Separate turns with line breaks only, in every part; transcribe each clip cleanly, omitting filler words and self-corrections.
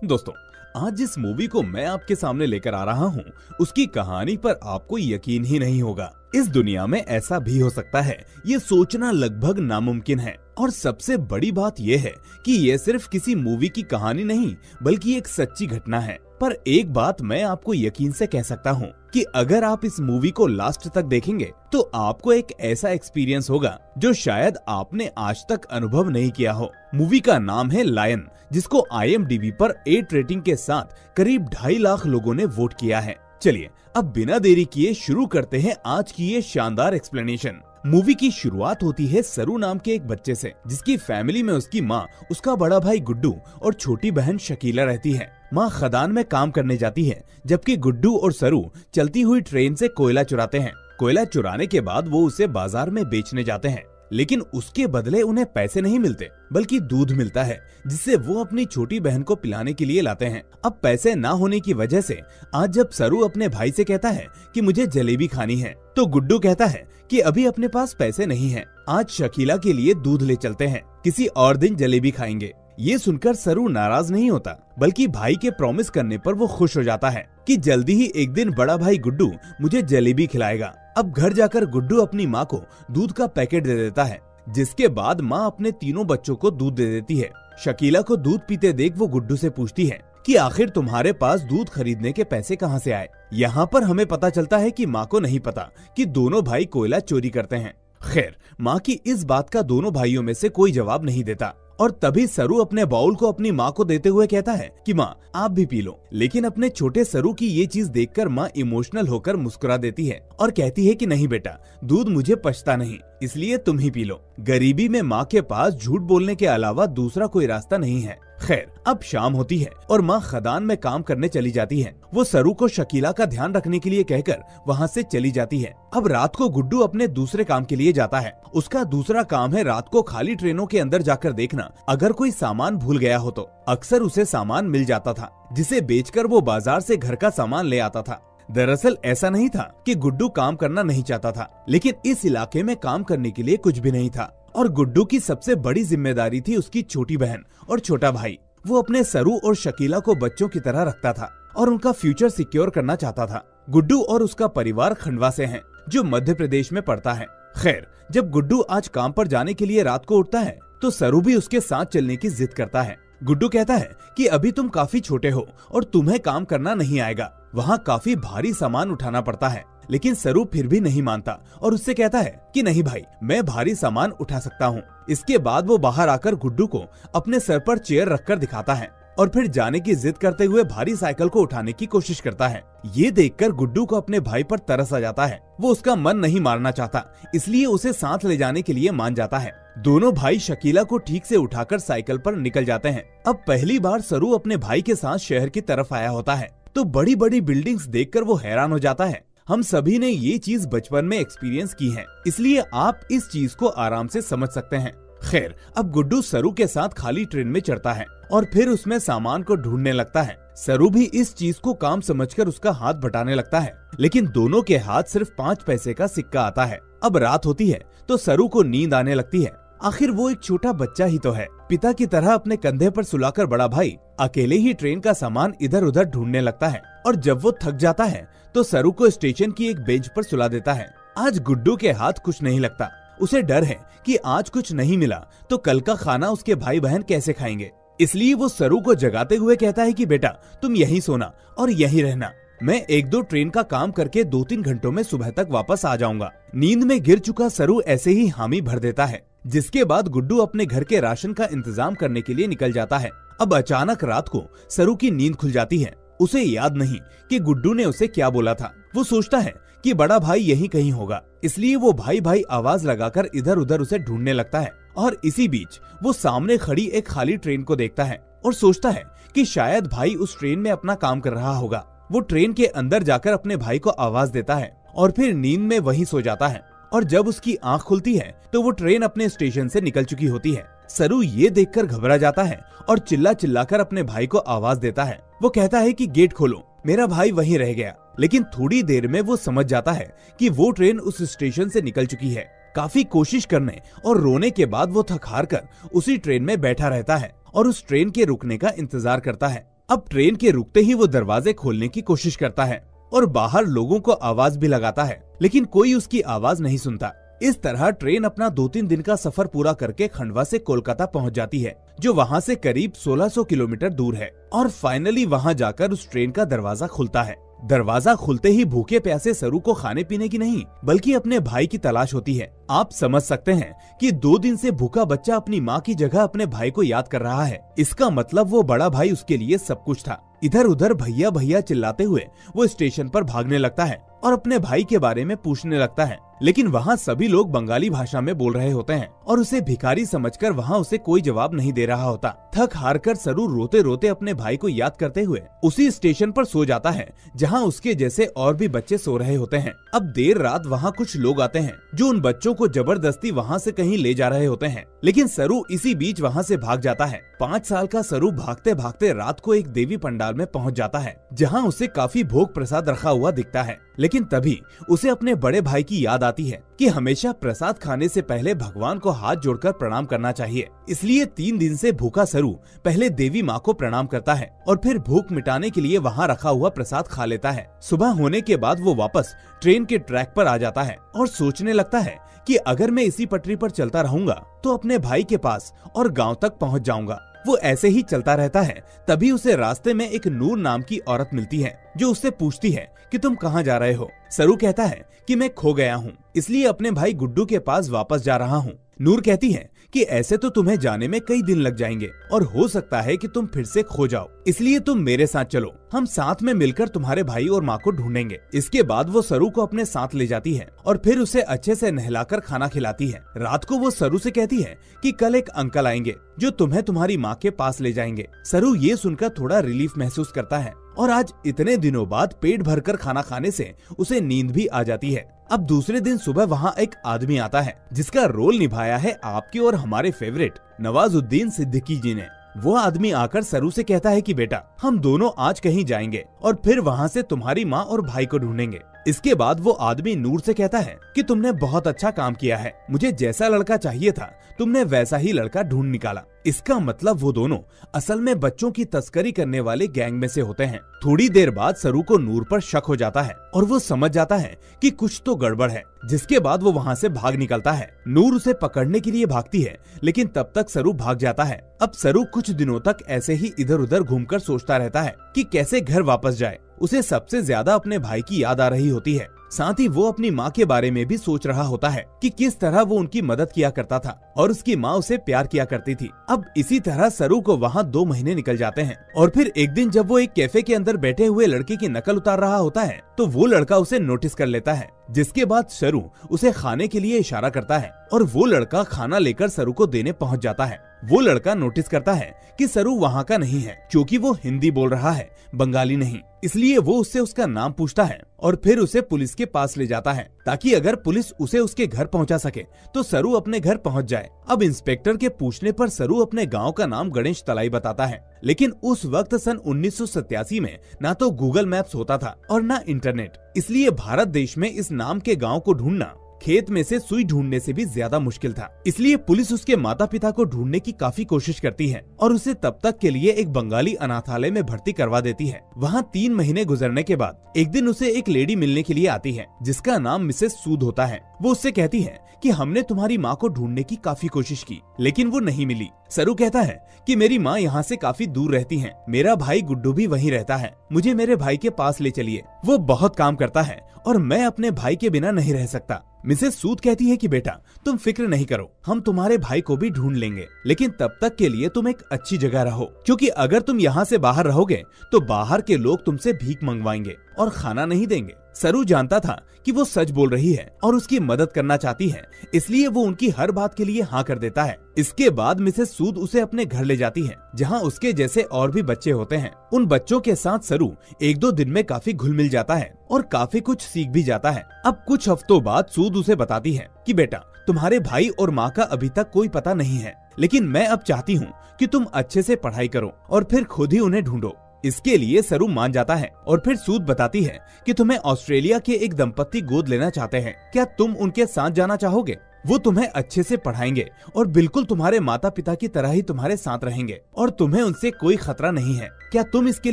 दोस्तों, आज जिस मूवी को मैं आपके सामने लेकर आ रहा हूँ, उसकी कहानी पर आपको यकीन ही नहीं होगा। इस दुनिया में ऐसा भी हो सकता है, ये सोचना लगभग नामुमकिन है। और सबसे बड़ी बात यह है कि यह सिर्फ किसी मूवी की कहानी नहीं, बल्कि एक सच्ची घटना है। पर एक बात मैं आपको यकीन से कह सकता हूँ कि अगर आप इस मूवी को लास्ट तक देखेंगे तो आपको एक ऐसा एक्सपीरियंस होगा जो शायद आपने आज तक अनुभव नहीं किया हो। मूवी का नाम है लायन, जिसको IMDb पर 8 रेटिंग के साथ करीब 2.5 लाख लोगों ने वोट किया है। चलिए अब बिना देरी किए शुरू करते हैं आज की ये शानदार एक्सप्लेनेशन। मूवी की शुरुआत होती है सरू नाम के एक बच्चे से, जिसकी फैमिली में उसकी माँ, उसका बड़ा भाई गुड्डू और छोटी बहन शकीला रहती है। माँ खदान में काम करने जाती है, जबकि गुड्डू और सरू चलती हुई ट्रेन से कोयला चुराते हैं। कोयला चुराने के बाद वो उसे बाजार में बेचने जाते हैं, लेकिन उसके बदले उन्हें पैसे नहीं मिलते, बल्कि दूध मिलता है, जिसे वो अपनी छोटी बहन को पिलाने के लिए लाते हैं। अब पैसे ना होने की वजह से आज जब सरू अपने भाई से कहता है कि मुझे जलेबी खानी है, तो गुड्डू कहता है कि अभी अपने पास पैसे नहीं हैं। आज शकीला के लिए दूध ले चलते हैं, किसी और दिन जलेबी खाएंगे। ये सुनकर सरू नाराज नहीं होता, बल्कि भाई के प्रॉमिस करने पर वो खुश हो जाता है कि जल्दी ही एक दिन बड़ा भाई गुड्डू मुझे जलेबी खिलाएगा। अब घर जाकर गुड्डू अपनी माँ को दूध का पैकेट दे देता है, जिसके बाद माँ अपने तीनों बच्चों को दूध दे देती है। शकीला को दूध पीते देख वो गुड्डू से पूछती है कि आखिर तुम्हारे पास दूध खरीदने के पैसे कहाँ से आए। यहाँ पर हमें पता चलता है कि माँ को नहीं पता कि दोनों भाई कोयला चोरी करते हैं। खैर, माँ की इस बात का दोनों भाइयों में से कोई जवाब नहीं देता, और तभी सरू अपने बाउल को अपनी माँ को देते हुए कहता है कि माँ आप भी पी लो। लेकिन अपने छोटे सरू की ये चीज देखकर माँ इमोशनल होकर मुस्कुरा देती है और कहती है कि नहीं बेटा, दूध मुझे पचता नहीं, इसलिए तुम ही पी लो। गरीबी में माँ के पास झूठ बोलने के अलावा दूसरा कोई रास्ता नहीं है। खैर, अब शाम होती है और माँ खदान में काम करने चली जाती है। वो सरू को शकीला का ध्यान रखने के लिए कहकर वहाँ से चली जाती है। अब रात को गुड्डू अपने दूसरे काम के लिए जाता है। उसका दूसरा काम है रात को खाली ट्रेनों के अंदर जाकर देखना, अगर कोई सामान भूल गया हो तो। अक्सर उसे सामान मिल जाता था, जिसे बेचकर वो बाजार से घर का सामान ले आता था। दरअसल ऐसा नहीं था कि गुड्डू काम करना नहीं चाहता था, लेकिन इस इलाके में काम करने के लिए कुछ भी नहीं था, और गुड्डू की सबसे बड़ी जिम्मेदारी थी उसकी छोटी बहन और छोटा भाई। वो अपने सरू और शकीला को बच्चों की तरह रखता था और उनका फ्यूचर सिक्योर करना चाहता था। गुड्डू और उसका परिवार खंडवा से है, जो मध्य प्रदेश में पड़ता है। खैर, जब गुड्डू आज काम पर जाने के लिए रात को उठता है, तो सरू भी उसके साथ चलने की जिद करता है। गुड्डू कहता है कि अभी तुम काफी छोटे हो और तुम्हें काम करना नहीं आएगा, वहाँ काफी भारी सामान उठाना पड़ता है। लेकिन सरू फिर भी नहीं मानता और उससे कहता है कि नहीं भाई, मैं भारी सामान उठा सकता हूँ। इसके बाद वो बाहर आकर गुड्डू को अपने सर पर चेयर रखकर दिखाता है और फिर जाने की जिद करते हुए भारी साइकिल को उठाने की कोशिश करता है। ये देखकर गुड्डू को अपने भाई पर तरस आ जाता है। वो उसका मन नहीं मारना चाहता, इसलिए उसे साथ ले जाने के लिए मान जाता है। दोनों भाई शकीला को ठीक से उठाकर साइकिल पर निकल जाते हैं। अब पहली बार सरू अपने भाई के साथ शहर की तरफ आया होता है, तो बड़ी बड़ी बिल्डिंग्स देखकर वो हैरान हो जाता है। हम सभी ने ये चीज बचपन में एक्सपीरियंस की है, इसलिए आप इस चीज को आराम से समझ सकते हैं। खैर, अब गुड्डू सरू के साथ खाली ट्रेन में चढ़ता है और फिर उसमें सामान को ढूंढने लगता है। सरू भी इस चीज को काम समझकर उसका हाथ बटाने लगता है, लेकिन दोनों के हाथ सिर्फ 5 पैसे का सिक्का आता है। अब रात होती है तो सरू को नींद आने लगती है। आखिर वो एक छोटा बच्चा ही तो है। पिता की तरह अपने कंधे पर सुलाकर बड़ा भाई अकेले ही ट्रेन का सामान इधर उधर ढूंढने लगता है, और जब वो थक जाता है तो सरू को स्टेशन की एक बेंच पर सुला देता है। आज गुड्डू के हाथ कुछ नहीं लगता। उसे डर है कि आज कुछ नहीं मिला तो कल का खाना उसके भाई बहन कैसे खाएंगे। इसलिए वो सरू को जगाते हुए कहता है कि बेटा, तुम यहीं सोना और यहीं रहना, मैं 1-2 ट्रेन का काम करके 2-3 घंटों में सुबह तक वापस आ जाऊंगा। नींद में गिर चुका सरू ऐसे ही हामी भर देता है, जिसके बाद गुड्डू अपने घर के राशन का इंतजाम करने के लिए निकल जाता है। अब अचानक रात को सरू की नींद खुल जाती है। उसे याद नहीं कि गुड्डू ने उसे क्या बोला था। वो सोचता है कि बड़ा भाई यहीं कहीं होगा, इसलिए वो भाई भाई आवाज लगाकर इधर उधर उसे ढूंढने लगता है। और इसी बीच वो सामने खड़ी एक खाली ट्रेन को देखता है और सोचता है कि शायद भाई उस ट्रेन में अपना काम कर रहा होगा। वो ट्रेन के अंदर जाकर अपने भाई को आवाज देता है और फिर नींद में वहीं सो जाता है। और जब उसकी आंख खुलती है तो वो ट्रेन अपने स्टेशन से निकल चुकी होती है। सरू ये देखकर घबरा जाता है और चिल्ला चिल्लाकर अपने भाई को आवाज देता है। वो कहता है कि गेट खोलो, मेरा भाई वहीं रह गया। लेकिन थोड़ी देर में वो समझ जाता है कि वो ट्रेन उस स्टेशन से निकल चुकी है। काफी कोशिश करने और रोने के बाद वो थक हार कर उसी ट्रेन में बैठा रहता है और उस ट्रेन के रुकने का इंतजार करता है। अब ट्रेन के रुकते ही वो दरवाजे खोलने की कोशिश करता है और बाहर लोगों को आवाज भी लगाता है, लेकिन कोई उसकी आवाज नहीं सुनता। इस तरह ट्रेन अपना 2-3 दिन का सफर पूरा करके खंडवा से कोलकाता पहुंच जाती है, जो वहां से करीब 1600 किलोमीटर दूर है। और फाइनली वहां जाकर उस ट्रेन का दरवाजा खुलता है। दरवाजा खुलते ही भूखे प्यासे सरू को खाने पीने की नहीं बल्कि अपने भाई की तलाश होती है। आप समझ सकते हैं कि 2 दिन से भूखा बच्चा अपनी माँ की जगह अपने भाई को याद कर रहा है। इसका मतलब वो बड़ा भाई उसके लिए सब कुछ था। इधर उधर भैया भैया चिल्लाते हुए वो स्टेशन पर भागने लगता है और अपने भाई के बारे में पूछने लगता है, लेकिन वहाँ सभी लोग बंगाली भाषा में बोल रहे होते हैं और उसे भिखारी समझकर वहाँ उसे कोई जवाब नहीं दे रहा होता। थक हार कर सरू रोते रोते अपने भाई को याद करते हुए उसी स्टेशन पर सो जाता है जहाँ उसके जैसे और भी बच्चे सो रहे होते हैं। अब देर रात वहाँ कुछ लोग आते हैं जो उन बच्चों को जबरदस्ती वहाँ से कहीं ले जा रहे होते हैं, लेकिन सरू इसी बीच वहाँ से भाग जाता है। 5 साल का सरू भागते भागते रात को एक देवी पंडाल में पहुँच जाता है जहाँ उसे काफी भोग प्रसाद रखा हुआ दिखता है, लेकिन तभी उसे अपने बड़े भाई की याद आती है कि हमेशा प्रसाद खाने से पहले भगवान को हाथ जोड़कर प्रणाम करना चाहिए। इसलिए 3 दिन से भूखा सरू पहले देवी माँ को प्रणाम करता है और फिर भूख मिटाने के लिए वहाँ रखा हुआ प्रसाद खा लेता है। सुबह होने के बाद वो वापस ट्रेन के ट्रैक पर आ जाता है और सोचने लगता है कि अगर मैं इसी पटरी पर चलता रहूंगा तो अपने भाई के पास और गाँव तक पहुँच जाऊंगा। वो ऐसे ही चलता रहता है। तभी उसे रास्ते में एक नूर नाम की औरत मिलती है जो उससे पूछती है कि तुम कहाँ जा रहे हो। सरू कहता है कि मैं खो गया हूँ, इसलिए अपने भाई गुड्डू के पास वापस जा रहा हूँ। नूर कहती है कि ऐसे तो तुम्हें जाने में कई दिन लग जाएंगे और हो सकता है कि तुम फिर से खो जाओ, इसलिए तुम मेरे साथ चलो, हम साथ में मिलकर तुम्हारे भाई और माँ को ढूंढेंगे। इसके बाद वो सरू को अपने साथ ले जाती है और फिर उसे अच्छे से नहलाकर खाना खिलाती है। रात को वो सरू से कहती है कि कल एक अंकल आएंगे जो तुम्हें तुम्हारी माँ के पास ले जाएंगे। सरू ये सुनकर थोड़ा रिलीफ महसूस करता है और आज इतने दिनों बाद पेट भरकर खाना खाने से उसे नींद भी आ जाती है। अब दूसरे दिन सुबह वहाँ एक आदमी आता है जिसका रोल निभाया है आपके और हमारे फेवरेट नवाजुद्दीन सिद्दीकी जी ने। वो आदमी आकर सरू से कहता है कि बेटा हम दोनों आज कहीं जाएंगे और फिर वहाँ से तुम्हारी माँ और भाई को ढूंढेंगे। इसके बाद वो आदमी नूर से कहता है कि तुमने बहुत अच्छा काम किया है, मुझे जैसा लड़का चाहिए था तुमने वैसा ही लड़का ढूंढ निकाला। इसका मतलब वो दोनों असल में बच्चों की तस्करी करने वाले गैंग में से होते हैं। थोड़ी देर बाद सरू को नूर पर शक हो जाता है और वो समझ जाता है कि कुछ तो गड़बड़ है, जिसके बाद वो वहाँ से भाग निकलता है। नूर उसे पकड़ने के लिए भागती है, लेकिन तब तक सरू भाग जाता है। अब सरू कुछ दिनों तक ऐसे ही इधर उधर घूमकर सोचता रहता है कि कैसे घर वापस जाए। उसे सबसे ज्यादा अपने भाई की याद आ रही होती है। साथ ही वो अपनी माँ के बारे में भी सोच रहा होता है कि किस तरह वो उनकी मदद किया करता था और उसकी माँ उसे प्यार किया करती थी। अब इसी तरह सरू को वहाँ 2 महीने निकल जाते हैं और फिर एक दिन जब वो एक कैफे के अंदर बैठे हुए लड़के की नकल उतार रहा होता है तो वो लड़का उसे नोटिस कर लेता है, जिसके बाद सरू उसे खाने के लिए इशारा करता है और वो लड़का खाना लेकर सरू को देने पहुंच जाता है। वो लड़का नोटिस करता है कि सरू वहाँ का नहीं है क्योंकि वो हिंदी बोल रहा है, बंगाली नहीं। इसलिए वो उससे उसका नाम पूछता है और फिर उसे पुलिस के पास ले जाता है ताकि अगर पुलिस उसे उसके घर पहुंचा सके तो सरू अपने घर पहुंच जाए। अब इंस्पेक्टर के पूछने पर सरू अपने गांव का नाम गणेश तलाई बताता है, लेकिन उस वक्त सन 1987 में ना तो गूगल मैप्स होता था और ना इंटरनेट, इसलिए भारत देश में इस नाम के गांव को ढूंढना खेत में से सुई ढूंढने से भी ज्यादा मुश्किल था। इसलिए पुलिस उसके माता पिता को ढूंढने की काफी कोशिश करती है और उसे तब तक के लिए एक बंगाली अनाथालय में भर्ती करवा देती है। वहाँ 3 महीने गुजरने के बाद एक दिन उसे एक लेडी मिलने के लिए आती है जिसका नाम मिसेस सूद होता है। वो उससे कहती है कि हमने तुम्हारी माँ को ढूंढने की काफी कोशिश की लेकिन वो नहीं मिली। सरू कहता है कि मेरी माँ यहाँ से काफी दूर रहती हैं, मेरा भाई गुड्डू भी वहीं रहता है, मुझे मेरे भाई के पास ले चलिए, वो बहुत काम करता है और मैं अपने भाई के बिना नहीं रह सकता। मिसेस सूद कहती है कि बेटा तुम फिक्र नहीं करो, हम तुम्हारे भाई को भी ढूंढ लेंगे, लेकिन तब तक के लिए तुम एक अच्छी जगह रहो, क्योंकि अगर तुम यहाँ से बाहर रहोगे तो बाहर के लोग तुमसे भीख मंगवाएंगे और खाना नहीं देंगे। सरू जानता था कि वो सच बोल रही है और उसकी मदद करना चाहती है, इसलिए वो उनकी हर बात के लिए हाँ कर देता है। इसके बाद मिसेस सूद उसे अपने घर ले जाती है जहाँ उसके जैसे और भी बच्चे होते हैं। उन बच्चों के साथ सरू 1-2 दिन में काफी घुल मिल जाता है और काफी कुछ सीख भी जाता है। अब कुछ हफ्तों बाद सूद उसे बताती है कि बेटा तुम्हारे भाई और माँ का अभी तक कोई पता नहीं है, लेकिन मैं अब चाहती हूँ कि तुम अच्छे से पढ़ाई करो और फिर खुद ही उन्हें ढूंढो। इसके लिए सरू मान जाता है और फिर सूद बताती है कि तुम्हें ऑस्ट्रेलिया के एक दंपत्ति गोद लेना चाहते हैं, क्या तुम उनके साथ जाना चाहोगे? वो तुम्हें अच्छे से पढ़ाएंगे और बिल्कुल तुम्हारे माता पिता की तरह ही तुम्हारे साथ रहेंगे और तुम्हें उनसे कोई खतरा नहीं है। क्या तुम इसके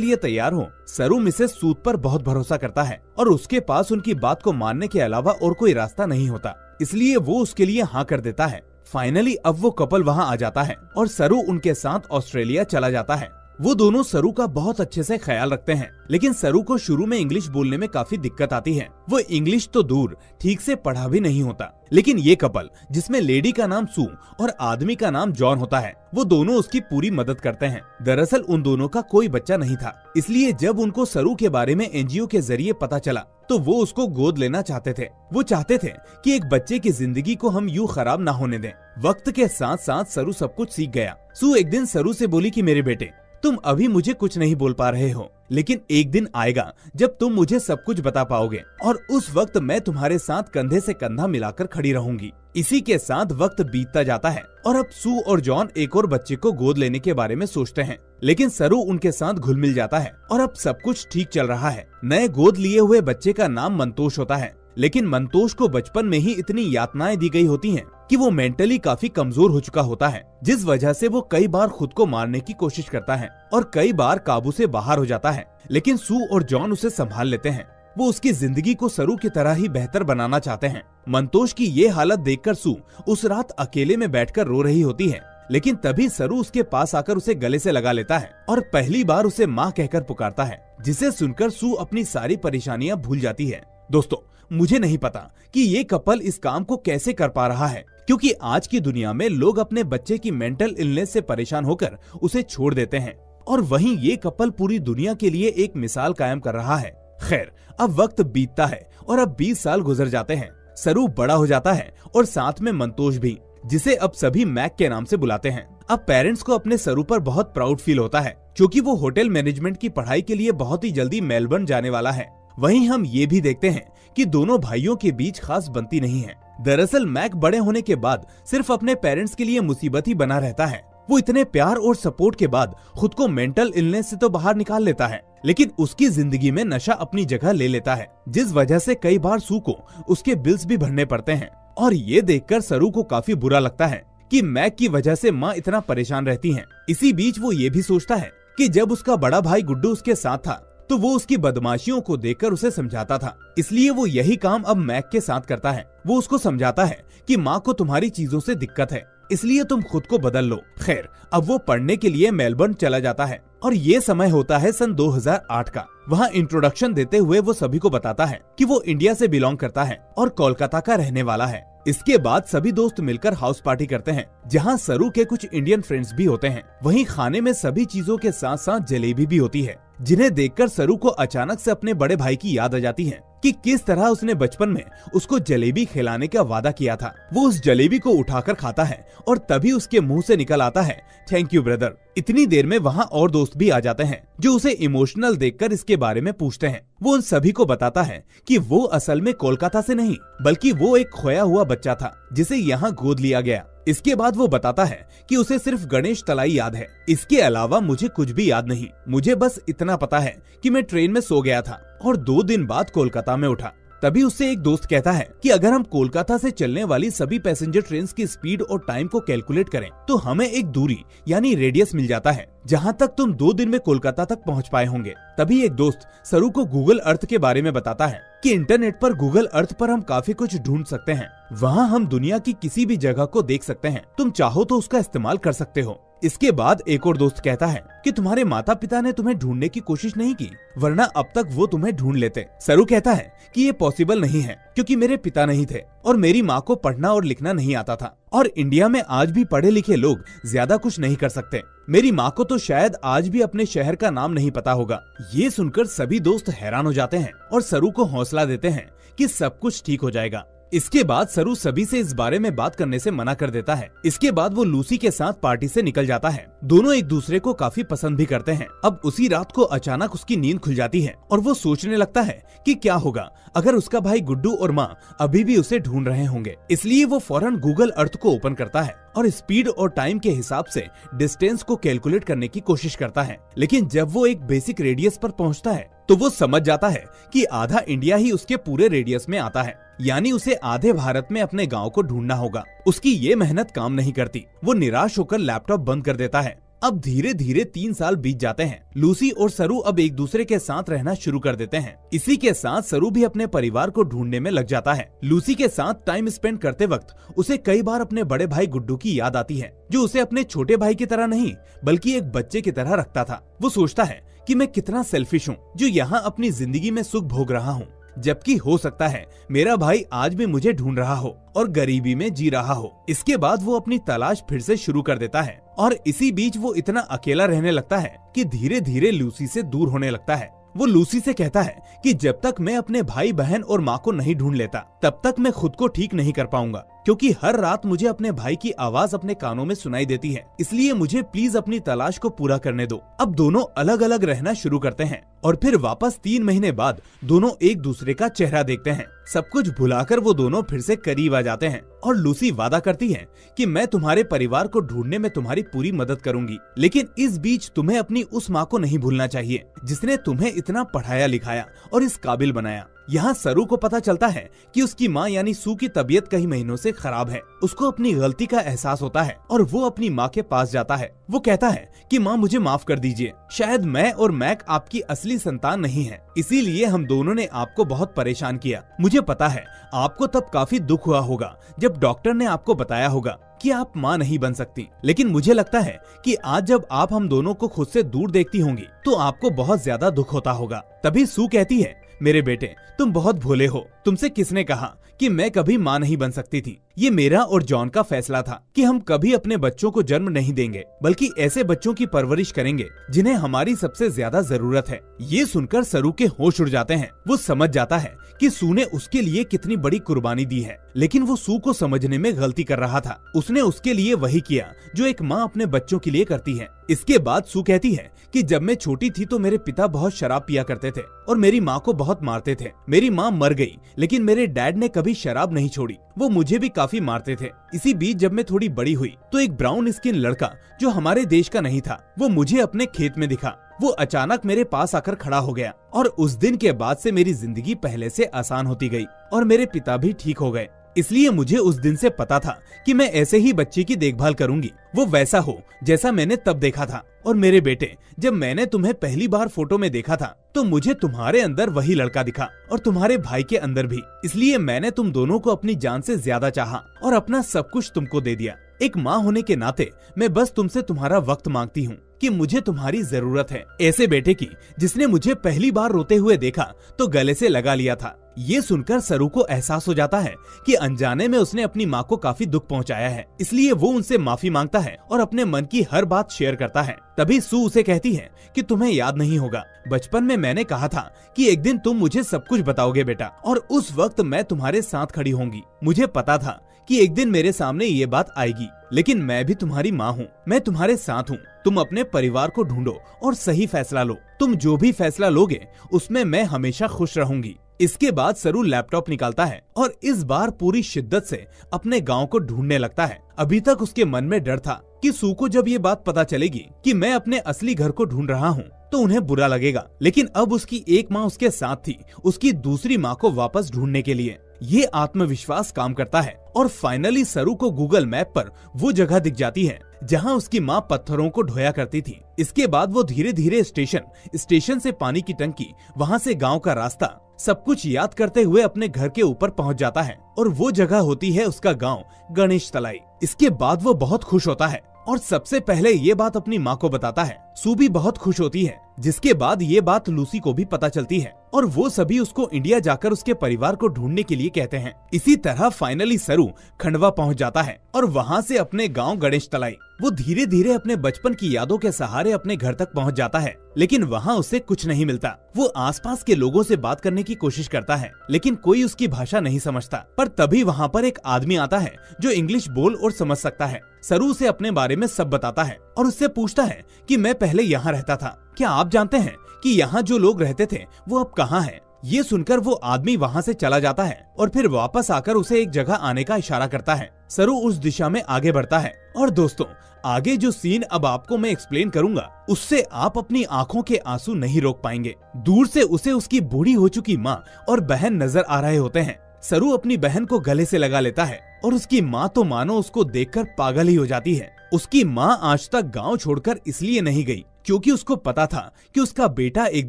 लिए तैयार हो? सरू मिसेस सूद पर बहुत भरोसा करता है और उसके पास उनकी बात को मानने के अलावा और कोई रास्ता नहीं होता, इसलिए वो उसके लिए हाँ कर देता है। फाइनली अब वो कपल वहाँ आ जाता है और सरू उनके साथ ऑस्ट्रेलिया चला जाता है। वो दोनों सरू का बहुत अच्छे से ख्याल रखते हैं, लेकिन सरू को शुरू में इंग्लिश बोलने में काफी दिक्कत आती है। वो इंग्लिश तो दूर ठीक से पढ़ा भी नहीं होता, लेकिन ये कपल जिसमें लेडी का नाम सू और आदमी का नाम जॉन होता है, वो दोनों उसकी पूरी मदद करते हैं। दरअसल उन दोनों का कोई बच्चा नहीं था, इसलिए जब उनको सरू के बारे में एनजीओ के जरिए पता चला तो वो उसको गोद लेना चाहते थे। वो चाहते थे कि एक बच्चे की जिंदगी को हम यूं खराब ना होने दें। वक्त के साथ साथ सरू सब कुछ सीख गया। सू एक दिन सरू से बोली कि मेरे बेटे, तुम अभी मुझे कुछ नहीं बोल पा रहे हो, लेकिन एक दिन आएगा जब तुम मुझे सब कुछ बता पाओगे और उस वक्त मैं तुम्हारे साथ कंधे से कंधा मिलाकर खड़ी रहूंगी। इसी के साथ वक्त बीतता जाता है और अब सू और जॉन एक और बच्चे को गोद लेने के बारे में सोचते हैं, लेकिन सरू उनके साथ घुल मिल जाता है और अब सब कुछ ठीक चल रहा है। नए गोद लिए हुए बच्चे का नाम मंतोष होता है, लेकिन मंतोष को बचपन में ही इतनी यातनाएं दी गई होती हैं कि वो मेंटली काफी कमजोर हो चुका होता है, जिस वजह से वो कई बार खुद को मारने की कोशिश करता है और कई बार काबू से बाहर हो जाता है। लेकिन सू और जॉन उसे संभाल लेते हैं। वो उसकी जिंदगी को सरू की तरह ही बेहतर बनाना चाहते हैं। मंतोष की ये हालत देखकर सू उस रात अकेले में बैठकर रो रही होती है, लेकिन तभी सरू उसके पास आकर उसे गले से लगा लेता है और पहली बार उसे माँ कहकर पुकारता है, जिसे सुनकर सू अपनी सारी परेशानियां भूल जाती है। दोस्तों, मुझे नहीं पता कि ये कपल इस काम को कैसे कर पा रहा है, क्योंकि आज की दुनिया में लोग अपने बच्चे की मेंटल इलनेस से परेशान होकर उसे छोड़ देते हैं और वहीं ये कपल पूरी दुनिया के लिए एक मिसाल कायम कर रहा है। खैर, अब वक्त बीतता है और अब 20 साल गुजर जाते हैं। सरू बड़ा हो जाता है और साथ में मंतोष भी, जिसे अब सभी मैक के नाम से बुलाते हैं। अब पेरेंट्स को अपने सरू पर बहुत प्राउड फील होता है, क्योंकि वो होटल मैनेजमेंट की पढ़ाई के लिए बहुत ही जल्दी मेलबर्न जाने वाला है। वहीं हम ये भी देखते हैं कि दोनों भाइयों के बीच खास बनती नहीं है। दरअसल मैक बड़े होने के बाद सिर्फ अपने पेरेंट्स के लिए मुसीबत ही बना रहता है। वो इतने प्यार और सपोर्ट के बाद खुद को मेंटल इलनेस से तो बाहर निकाल लेता है, लेकिन उसकी जिंदगी में नशा अपनी जगह ले लेता है, जिस वजह से कई बार सू को उसके बिल्स भी भरने पड़ते हैं। और ये देखकर सरू को काफी बुरा लगता है कि मैक की वजह से माँ इतना परेशान रहती है। इसी बीच वो ये भी सोचता है कि जब उसका बड़ा भाई गुड्डू उसके साथ था तो वो उसकी बदमाशियों को देखकर उसे समझाता था, इसलिए वो यही काम अब मैक के साथ करता है। वो उसको समझाता है कि माँ को तुम्हारी चीजों से दिक्कत है, इसलिए तुम खुद को बदल लो। खैर, अब वो पढ़ने के लिए मेलबर्न चला जाता है और ये समय होता है सन 2008 का। वहाँ इंट्रोडक्शन देते हुए वो सभी को बताता है कि वो इंडिया से बिलोंग करता है और कोलकाता का रहने वाला है। इसके बाद सभी दोस्त मिलकर हाउस पार्टी करते हैं, जहाँ सरू के कुछ इंडियन फ्रेंड्स भी होते हैं। वहीं खाने में सभी चीजों के साथ साथ जलेबी भी होती है, जिन्हें देखकर सरू को अचानक से अपने बड़े भाई की याद आ जाती है कि किस तरह उसने बचपन में उसको जलेबी खिलाने का वादा किया था। वो उस जलेबी को उठाकर खाता है और तभी उसके मुंह से निकल आता है, थैंक यू ब्रदर। इतनी देर में वहाँ और दोस्त भी आ जाते हैं, जो उसे इमोशनल देखकर इसके बारे में पूछते हैं। वो उन सभी को बताता है कि वो असल में कोलकाता से नहीं, बल्कि वो एक खोया हुआ बच्चा था जिसे यहाँ गोद लिया गया। इसके बाद वो बताता है कि उसे सिर्फ गणेश तलाई याद है, इसके अलावा मुझे कुछ भी याद नहीं। मुझे बस इतना पता है कि मैं ट्रेन में सो गया था और 2 दिन बाद कोलकाता में उठा। तभी उससे एक दोस्त कहता है कि अगर हम कोलकाता से चलने वाली सभी पैसेंजर ट्रेन की स्पीड और टाइम को कैलकुलेट करें तो हमें एक दूरी यानी रेडियस मिल जाता है, जहां तक तुम 2 दिन में कोलकाता तक पहुंच पाए होंगे। तभी एक दोस्त सरू को गूगल अर्थ के बारे में बताता है कि इंटरनेट पर गूगल अर्थ पर हम काफी कुछ ढूंढ सकते हैं। वहाँ हम दुनिया की किसी भी जगह को देख सकते हैं, तुम चाहो तो उसका इस्तेमाल कर सकते हो। इसके बाद एक और दोस्त कहता है कि तुम्हारे माता पिता ने तुम्हें ढूंढने की कोशिश नहीं की, वरना अब तक वो तुम्हें ढूंढ लेते। सरू कहता है कि ये पॉसिबल नहीं है, क्योंकि मेरे पिता नहीं थे और मेरी माँ को पढ़ना और लिखना नहीं आता था, और इंडिया में आज भी पढ़े लिखे लोग ज्यादा कुछ नहीं कर सकते। मेरी माँ को तो शायद आज भी अपने शहर का नाम नहीं पता होगा। ये सुनकर सभी दोस्त हैरान हो जाते हैं और सरू को हौसला देते हैं कि सब कुछ ठीक हो जाएगा। इसके बाद सरू सभी से इस बारे में बात करने से मना कर देता है। इसके बाद वो लूसी के साथ पार्टी से निकल जाता है। दोनों एक दूसरे को काफी पसंद भी करते हैं। अब उसी रात को अचानक उसकी नींद खुल जाती है और वो सोचने लगता है कि क्या होगा अगर उसका भाई गुड्डू और माँ अभी भी उसे ढूंढ रहे होंगे। इसलिए वो फौरन गूगल अर्थ को ओपन करता है और स्पीड और टाइम के हिसाब से डिस्टेंस को कैलकुलेट करने की कोशिश करता है। लेकिन जब वो एक बेसिक रेडियस पर पहुंचता है तो वो समझ जाता है कि आधा इंडिया ही उसके पूरे रेडियस में आता है, यानी उसे आधे भारत में अपने गांव को ढूंढना होगा। उसकी ये मेहनत काम नहीं करती। वो निराश होकर लैपटॉप बंद कर देता है। अब धीरे धीरे 3 साल बीत जाते हैं। लूसी और सरू अब एक दूसरे के साथ रहना शुरू कर देते हैं। इसी के साथ सरू भी अपने परिवार को ढूंढने में लग जाता है। लूसी के साथ टाइम स्पेंड करते वक्त उसे कई बार अपने बड़े भाई गुड्डू की याद आती है, जो उसे अपने छोटे भाई की तरह नहीं बल्कि एक बच्चे की तरह रखता था। वो सोचता है कि मैं कितना सेल्फिश हूँ जो यहाँ अपनी जिंदगी में सुख भोग रहा हूँ, जबकि हो सकता है मेरा भाई आज भी मुझे ढूंढ रहा हो और गरीबी में जी रहा हो। इसके बाद वो अपनी तलाश फिर से शुरू कर देता है और इसी बीच वो इतना अकेला रहने लगता है कि धीरे धीरे लूसी से दूर होने लगता है। वो लूसी से कहता है कि जब तक मैं अपने भाई बहन और माँ को नहीं ढूंढ लेता तब तक मैं खुद को ठीक नहीं कर पाऊंगा, क्योंकि हर रात मुझे अपने भाई की आवाज अपने कानों में सुनाई देती है। इसलिए मुझे प्लीज अपनी तलाश को पूरा करने दो। अब दोनों अलग अलग रहना शुरू करते हैं और फिर वापस 3 महीने बाद दोनों एक दूसरे का चेहरा देखते हैं। सब कुछ भुलाकर वो दोनों फिर से करीब आ जाते हैं और लूसी वादा करती है कि मैं तुम्हारे परिवार को ढूंढने में तुम्हारी पूरी मदद करूंगी, लेकिन इस बीच तुम्हें अपनी उस माँ को नहीं भूलना चाहिए जिसने तुम्हें इतना पढ़ाया लिखाया और इस काबिल बनाया। यहाँ सरू को पता चलता है कि उसकी माँ यानी सू की तबीयत कई महीनों से खराब है। उसको अपनी गलती का एहसास होता है और वो अपनी माँ के पास जाता है। वो कहता है कि माँ मुझे माफ कर दीजिए, शायद मैं और मैक आपकी असली संतान नहीं है, इसीलिए हम दोनों ने आपको बहुत परेशान किया। मुझे पता है आपको तब काफी दुख हुआ होगा जब डॉक्टर ने आपको बताया होगा कि आप माँ नहीं बन सकती, लेकिन मुझे लगता है कि आज जब आप हम दोनों को खुद से दूर देखती होंगी तो आपको बहुत ज्यादा दुख होता होगा। तभी सू कहती है, मेरे बेटे तुम बहुत भोले हो। तुमसे किसने कहा कि मैं कभी माँ नहीं बन सकती थी? ये मेरा और जॉन का फैसला था कि हम कभी अपने बच्चों को जन्म नहीं देंगे, बल्कि ऐसे बच्चों की परवरिश करेंगे जिन्हें हमारी सबसे ज्यादा जरूरत है। ये सुनकर सरू के होश उड़ जाते हैं। वो समझ जाता है कि सू ने उसके लिए कितनी बड़ी कुर्बानी दी है, लेकिन वो सू को समझने में गलती कर रहा था। उसने उसके लिए वही किया जो एक माँ अपने बच्चों के लिए करती है। इसके बाद सू कहती है कि जब मैं छोटी थी तो मेरे पिता बहुत शराब पिया करते थे और मेरी माँ को बहुत मारते थे। मेरी माँ मर गई, लेकिन मेरे डैड ने कभी शराब नहीं छोड़ी। वो मुझे भी काफी मारते थे। इसी बीच जब मैं थोड़ी बड़ी हुई तो एक ब्राउन स्किन लड़का जो हमारे देश का नहीं था, वो मुझे अपने खेत में दिखा। वो अचानक मेरे पास आकर खड़ा हो गया और उस दिन के बाद से मेरी जिंदगी पहले से आसान होती गई और मेरे पिता भी ठीक हो गए। इसलिए मुझे उस दिन से पता था कि मैं ऐसे ही बच्चे की देखभाल करूंगी, वो वैसा हो जैसा मैंने तब देखा था। और मेरे बेटे, जब मैंने तुम्हें पहली बार फोटो में देखा था तो मुझे तुम्हारे अंदर वही लड़का दिखा और तुम्हारे भाई के अंदर भी। इसलिए मैंने तुम दोनों को अपनी जान से ज्यादा चाहा और अपना सब कुछ तुमको दे दिया। एक माँ होने के नाते मैं बस तुमसे तुम्हारा वक्त मांगती हूँ कि मुझे तुम्हारी जरूरत है, ऐसे बेटे की जिसने मुझे पहली बार रोते हुए देखा तो गले से लगा लिया था। ये सुनकर सरू को एहसास हो जाता है कि अनजाने में उसने अपनी माँ को काफी दुख पहुंचाया है। इसलिए वो उनसे माफी मांगता है और अपने मन की हर बात शेयर करता है। तभी सू उसे कहती है कि तुम्हें याद नहीं होगा, बचपन में मैंने कहा था कि एक दिन तुम मुझे सब कुछ बताओगे बेटा, और उस वक्त मैं तुम्हारे साथ खड़ी होंगी। मुझे पता था कि एक दिन मेरे सामने ये बात आएगी, लेकिन मैं भी तुम्हारी माँ हूँ, मैं तुम्हारे साथ हूँ। तुम अपने परिवार को ढूंढो और सही फैसला लो। तुम जो भी फैसला लोगे उसमें मैं हमेशा खुश रहूंगी। इसके बाद सरू लैपटॉप निकालता है और इस बार पूरी शिद्दत से अपने गांव को ढूंढने लगता है। अभी तक उसके मन में डर था कि सू को जब ये बात पता चलेगी कि मैं अपने असली घर को ढूंढ रहा हूँ तो उन्हें बुरा लगेगा, लेकिन अब उसकी एक माँ उसके साथ थी, उसकी दूसरी माँ को वापस ढूंढने के लिए। ये आत्मविश्वास काम करता है और फाइनली सरू को गूगल मैप पर वो जगह दिख जाती है जहाँ उसकी माँ पत्थरों को ढोया करती थी। इसके बाद वो धीरे धीरे स्टेशन से पानी की टंकी, वहाँ से गांव का रास्ता, सब कुछ याद करते हुए अपने घर के ऊपर पहुँच जाता है और वो जगह होती है उसका गांव गणेश तलाई। इसके बाद वो बहुत खुश होता है और सबसे पहले ये बात अपनी माँ को बताता है। सू भी बहुत खुश होती है, जिसके बाद ये बात लूसी को भी पता चलती है और वो सभी उसको इंडिया जाकर उसके परिवार को ढूंढने के लिए कहते हैं। इसी तरह फाइनली सरू खंडवा पहुंच जाता है और वहां से अपने गांव गणेश तलाई। वो धीरे धीरे अपने बचपन की यादों के सहारे अपने घर तक पहुंच जाता है, लेकिन वहां उसे कुछ नहीं मिलता। वो आसपास के लोगों से बात करने की कोशिश करता है, लेकिन कोई उसकी भाषा नहीं समझता। पर तभी वहाँ पर एक आदमी आता है जो इंग्लिश बोल और समझ सकता है। सरू उसे अपने बारे में सब बताता है और उससे पूछता है कि मैं पहले यहाँ रहता था, क्या आप जानते हैं कि यहाँ जो लोग रहते थे वो अब कहाँ हैं? ये सुनकर वो आदमी वहाँ से चला जाता है और फिर वापस आकर उसे एक जगह आने का इशारा करता है। सरू उस दिशा में आगे बढ़ता है और दोस्तों आगे जो सीन अब आपको मैं एक्सप्लेन करूंगा उससे आप अपनी आंखों के आंसू नहीं रोक पाएंगे। दूर से उसे उसकी बूढ़ी हो चुकी माँ और बहन नजर आ रहे होते हैं। सरू अपनी बहन को गले से लगा लेता है और उसकी माँ तो मानो उसको देखकर पागल ही हो जाती है। उसकी माँ आज तक गांव छोड़कर इसलिए नहीं गई क्योंकि उसको पता था कि उसका बेटा एक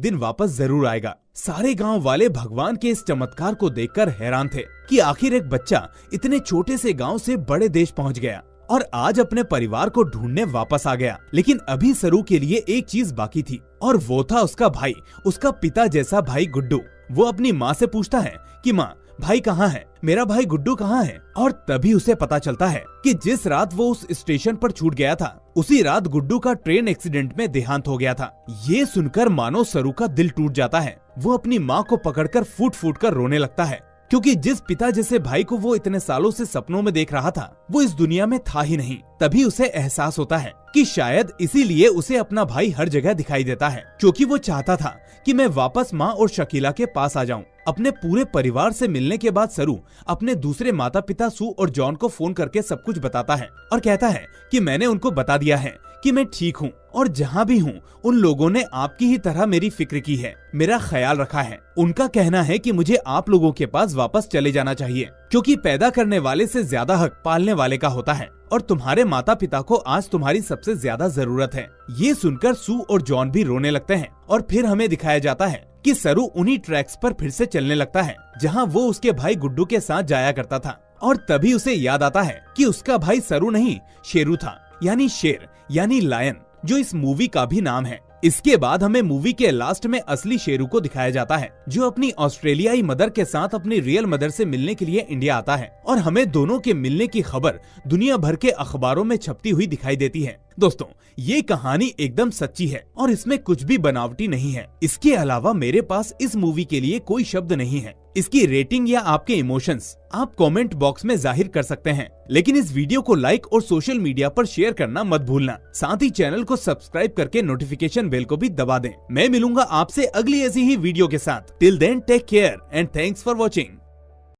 दिन वापस जरूर आएगा। सारे गांव वाले भगवान के इस चमत्कार को देखकर हैरान थे कि आखिर एक बच्चा इतने छोटे से गांव से बड़े देश पहुंच गया और आज अपने परिवार को ढूंढने वापस आ गया। लेकिन अभी सरू के लिए एक चीज बाकी थी और वो था उसका भाई, उसका पिता जैसा भाई गुड्डू। वो अपनी माँ से पूछता है कि माँ भाई कहाँ है, मेरा भाई गुड्डू कहाँ है। और तभी उसे पता चलता है कि जिस रात वो उस स्टेशन पर छूट गया था उसी रात गुड्डू का ट्रेन एक्सीडेंट में देहांत हो गया था। ये सुनकर मानो सरू का दिल टूट जाता है। वो अपनी माँ को पकड़कर फूट फूट कर रोने लगता है क्योंकि जिस पिता जैसे भाई को वो इतने सालों से सपनों में देख रहा था वो इस दुनिया में था ही नहीं। तभी उसे एहसास होता है कि शायद इसीलिए उसे अपना भाई हर जगह दिखाई देता है क्योंकि वो चाहता था कि मैं वापस माँ और शकीला के पास आ जाऊं। अपने पूरे परिवार से मिलने के बाद सरू अपने दूसरे माता पिता सू और जॉन को फोन करके सब कुछ बताता है और कहता है कि मैंने उनको बता दिया है कि मैं ठीक हूँ और जहाँ भी हूँ उन लोगों ने आपकी ही तरह मेरी फिक्र की है, मेरा ख्याल रखा है। उनका कहना है कि मुझे आप लोगों के पास वापस चले जाना चाहिए क्योंकि पैदा करने वाले से ज्यादा हक पालने वाले का होता है और तुम्हारे माता पिता को आज तुम्हारी सबसे ज्यादा जरूरत है। ये सुनकर सू और जॉन भी रोने लगते हैं और फिर हमें दिखाया जाता है कि सरू उन्हीं ट्रैक्स पर फिर से चलने लगता है जहाँ वो उसके भाई गुड्डू के साथ जाया करता था। और तभी उसे याद आता है कि उसका भाई सरू नहीं शेरू था, यानी शेर यानी लायन, जो इस मूवी का भी नाम है। इसके बाद हमें मूवी के लास्ट में असली शेरू को दिखाया जाता है जो अपनी ऑस्ट्रेलियाई मदर के साथ अपनी रियल मदर से मिलने के लिए इंडिया आता है और हमें दोनों के मिलने की खबर दुनिया भर के अखबारों में छपती हुई दिखाई देती है। दोस्तों ये कहानी एकदम सच्ची है और इसमें कुछ भी बनावटी नहीं है। इसके अलावा मेरे पास इस मूवी के लिए कोई शब्द नहीं है। इसकी रेटिंग या आपके इमोशंस आप कमेंट बॉक्स में जाहिर कर सकते हैं, लेकिन इस वीडियो को लाइक और सोशल मीडिया पर शेयर करना मत भूलना। साथ ही चैनल को सब्सक्राइब करके नोटिफिकेशन बेल को भी दबा दें। मैं मिलूंगा आपसे अगली ऐसी ही वीडियो के साथ। Till then take care and thanks for watching.